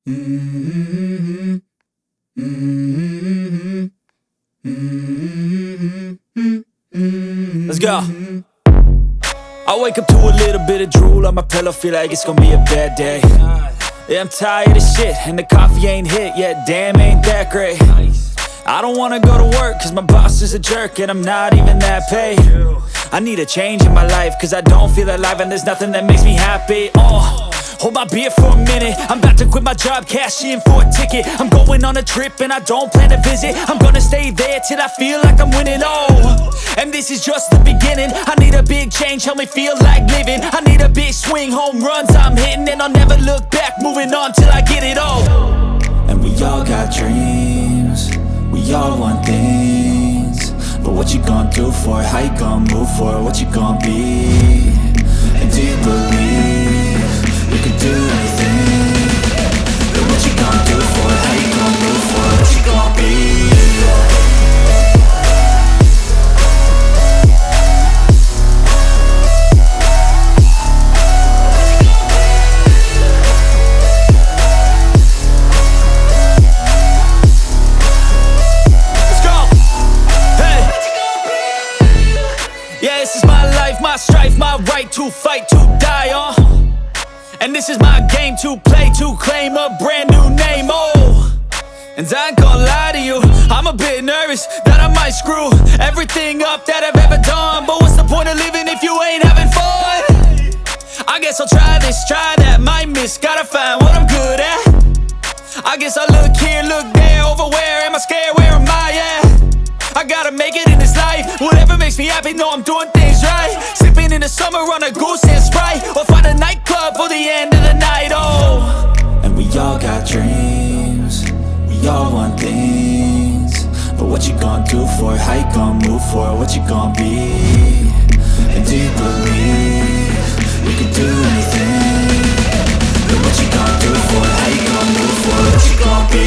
Let's go. I wake up to a little bit of drool on my pillow, feel like it's gonna be a bad day. Yeah, I'm tired of shit, and the coffee ain't hit yet, damn ain't that great. I don't wanna go to work, cause my boss is a jerk, and I'm not even that paid. I need a change in my life, cause I don't feel alive, and there's nothing that makes me happy. Hold my beer for a minute, I'm about to quit my job, cash in for a ticket. I'm going on a trip and I don't plan to visit. I'm gonna stay there till I feel like I'm winning, and this is just the beginning. I need a big change, help me feel like living. I need a big swing, home runs I'm hitting, and I'll never look back, moving on till I get it all. And we all got dreams, we all want things, but what you gonna do for it? How you gonna move for it? What you gonna be? And do you believe you can do anything? But what you gonna do for it? How you gonna move for it? What you gonna be? My strife, my right to fight, to die on. And this is my game to play, to claim a brand new name, And I ain't gonna lie to you, I'm a bit nervous that I might screw everything up that I've ever done. But what's the point of living if you ain't having fun? I guess I'll try this, try that, might miss, gotta find what I'm good at. I guess I look here, look there, over where am I scared, where am I at? I gotta make it in this life, whatever makes me happy, know I'm doing things right. Sipping in the summer on a goose and Sprite, or find a nightclub for the end of the night, And we all got dreams, we all want things, but what you gonna do for it? How you gonna move for it? What you gonna be? And do you believe you can do anything? But what you gonna do for it? How you gonna move for it? What you gonna be?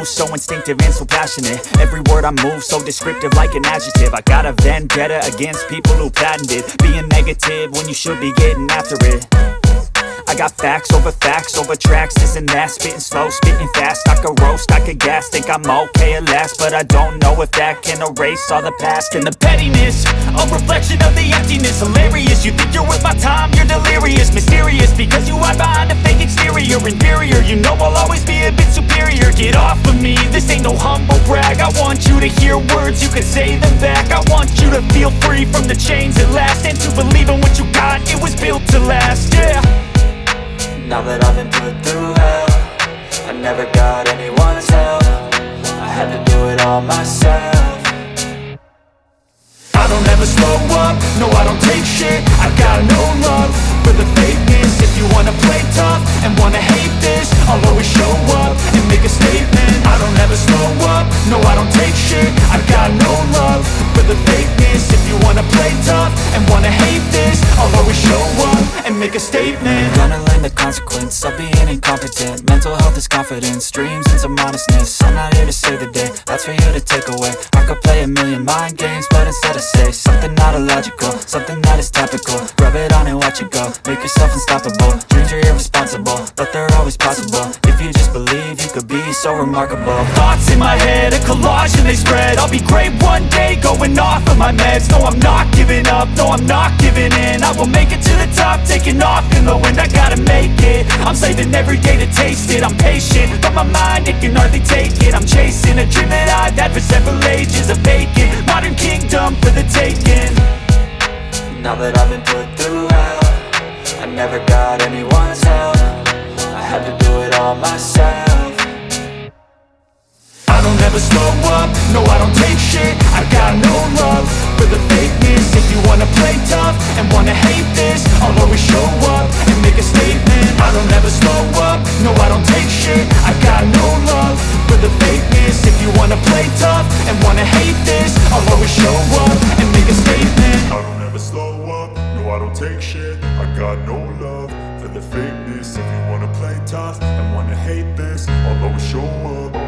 So instinctive and so passionate. Every word I move so descriptive like an adjective. I got a vendetta against people who patented being negative when you should be getting after it. I got facts over tracks, this and that. Spitting slow, spitting fast, I could roast, I could gas. Think I'm okay at last, but I don't know if that can erase all the past. And the pettiness, a reflection of the emptiness. Hilarious, you think you're worth my time, you're delirious. Mysterious, because you hide behind a fake exterior. Inferior, you know I'll always be a bit superior. Get off of me, this ain't no humble brag. I want you to hear words, you can say them back. I want you to feel free from the chains at last, and to believe in what you got, it was built to last, yeah. Now that I've been put through hell, I never got anyone's help, I had to do it all myself. I don't ever slow up, no I don't take shit. I got no love for the fakeness. If you wanna play tough and wanna hate this, I'll always show up and make a statement. I don't ever slow up, no I don't take shit. I got no love for the fakeness. If you wanna play tough and wanna hate this, I'll always show up and make a statement. Gonna learn the consequence of being incompetent. Mental health is confidence, dreams and some honestness. I'm not here to save the day, that's for you to take away. I could play a million mind games, but instead I say something not illogical, something that is topical. Rub it on and watch it go, make yourself unstoppable. Dreams are irresponsible, but they're always possible. If you just believe, you could be so remarkable. Thoughts in my head, a collage and they spread. I'll be great one day, going off of my meds. No, I'm not giving up, no, I'm not giving in. I will make it to the top, taking off in the wind. I gotta make it, I'm saving every day to taste it. I'm patient, but my mind, it can hardly take it. I'm chasing a dream that I've had for several ages. A vacant, modern kingdom for the taking. Now that I've been put through hell, I never got anyone's help, I had to do it all myself. I don't ever slow up, no I don't take shit. I got no love for the fakeness. If you wanna play tough and wanna hate this, I'll always show up and make a statement. I don't ever slow up, no I don't take shit. I got no love for the fakeness. If you wanna play tough and wanna hate this, I'll always show up and make a statement. I don't ever slow up, no I don't take shit. I got no love for the fakeness. If you wanna play tough and wanna hate this, I'll always show up.